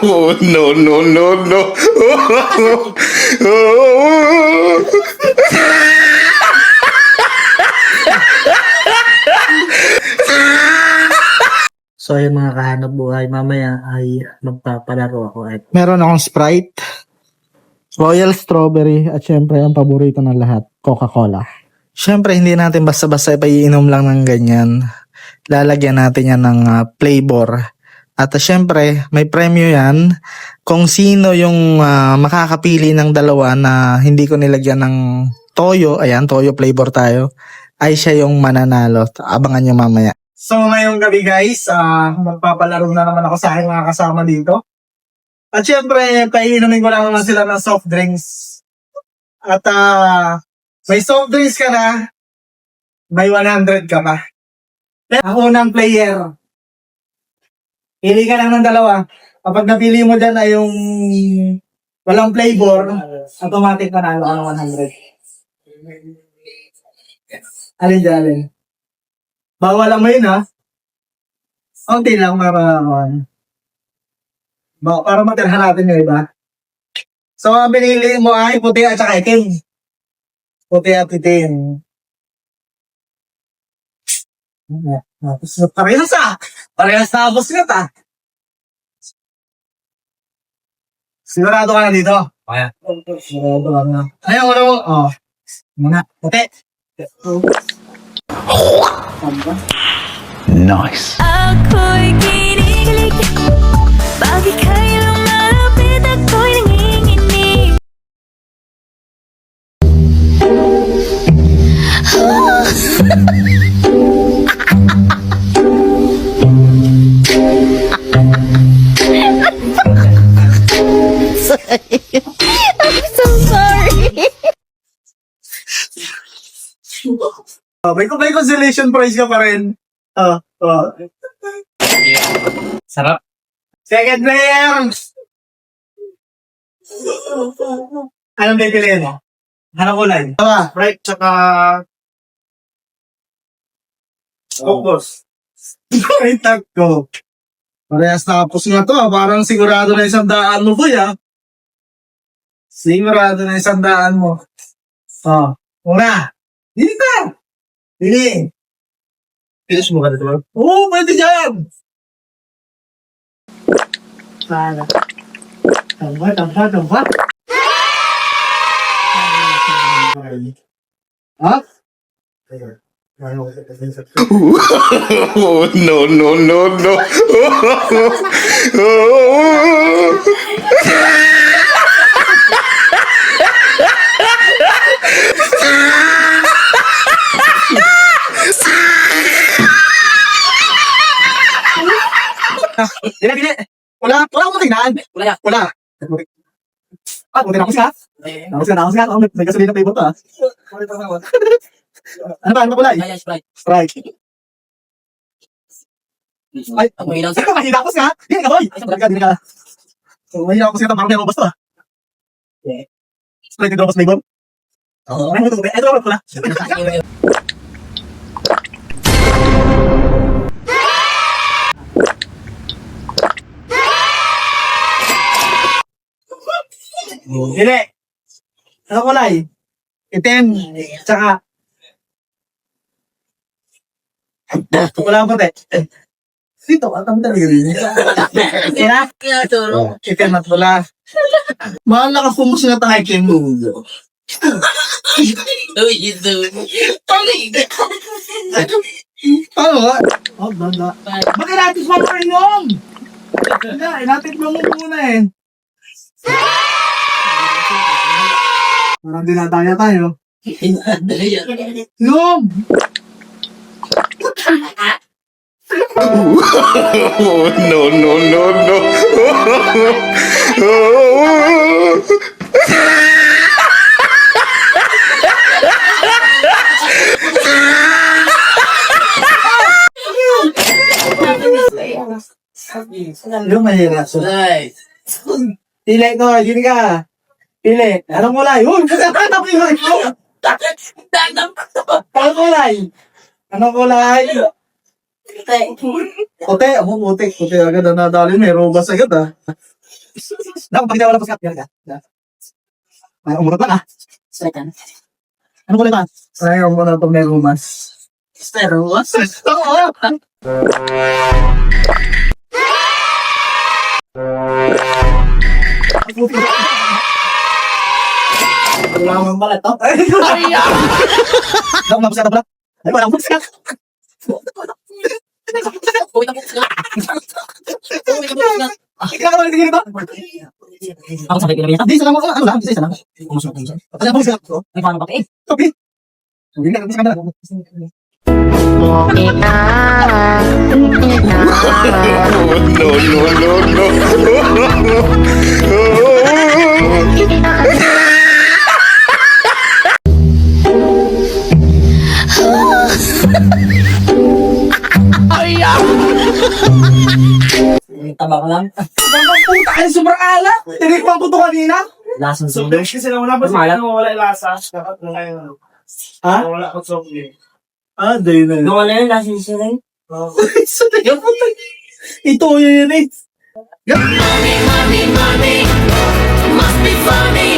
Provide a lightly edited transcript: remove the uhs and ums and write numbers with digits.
Oh, no, no, no, no. Oh. So ayun mga kahanap buhay, mamaya ay magpapalaro ako at Meron akong Sprite, Royal Strawberry, at syempre ang paborito ng lahat, Coca-Cola. Syempre hindi natin basta-basta ipaiinom lang ng ganyan. Lalagyan natin yan ng flavor. At syempre may premyo yan kung sino yung makakapili ng dalawa na hindi ko nilagyan ng toyo. Ayan, toyo flavor tayo. Ay siya yung mananalo. Abangan nyo mamaya. So ngayong gabi guys, magpapalaro na naman ako sa aking mga kasama dito. At syempre, paiinumin ko lang naman sila ng soft drinks. At may soft drinks ka na, may 100 ka pa. Ang unang player, pili ka lang ng dalawa. Kapag napili mo dyan ay yung walang flavor, automatic panalo ka ng 100. Alin dyan, alin? Bawal lang mo yun, ha? Kunti lang para matirhan natin yung iba. So, ang binili mo ay puti at saka itim. Puti at itim. Parehas na abos nga ta. Sigurado ka na dito? Kaya. Sigurado ka na. Ayaw, wala mo. Oh. Muna. Puti. Nice. Ako'y kinikilig, bakit kailang malapit ako'y nanginginig. I'm so sorry. May consolation prize ka pa rin. sarap. Second player! Anong pipiliin mo? Anong kulay? Right, tsaka... Focus. Right, go. Parehas nakapos nga to. Parang sigurado na 100 mo, boy, Sigurado na 100 mo. Una. Dito! Pili. Finish mo ka na ito, Oo, pwede dyan! Sana. Tamba. Ha? Oh, no, no, no, no. Oh. Pili. Wala akong tingnan. Wala. Buti na ako siya. Nakos ka. May gasolina flavor to, Ano ba kulay? Sprite. Ay, mahina ako siya. Hindi ka, boy. Hindi ka. Mahina ako siya. Parang may robust to, Sprite with robust flavor. Ito ba pula? Dili. Ano kulay? Itim. Tsaka. Wala ang puti. Dito, atang talaga rin. Sina? Itim at pula. Mahal na ka-fumos na tayo itim mo. Ano ba? Banda. Bakit natin sa mga inom? Hindi, natin mo muna Parang dinadaya tayo. Inom! Oh, no, no, no, no. Oh. Yung mahirap. Pili ko, gini ka. Pili. Anong kulay? Uy, anong kulay? Anong kulay? Anong kulay? Puti, ako puti. Puti agad ang nadali. May robas agad ah. Naku, pag hindi wala paskat. Yan ka. Ay, umurot lang ah. Ano kulay ba? Ayaw mo na pag may rumas. Rumas? Oo. Wala naman pala ito. Ay! Ako mapaskat pala. Ay, wala akong paskat. Ikaw ka naman tingin ito? Ako sa kaibigan niya. Di, isa lang ako. Ano lang? Isa lang. Kumusok. Kasi ako paskat ko. Ay, paano ba? Eh, Sabi. Sabi na, kasi ka na. tabak lang. Puta kayo, sobrang ala. Tinigpan ko to kanina. Lasang So, sundo. kasi na wala pa Malat. sa wala yung lasa. Dapat na ngayon. Ha? Wala akong soft drink. Ah, dahil na yun. Nung ano yun, lasang sundo. Sa tayo, puta. Ito yun eh. Must be funny.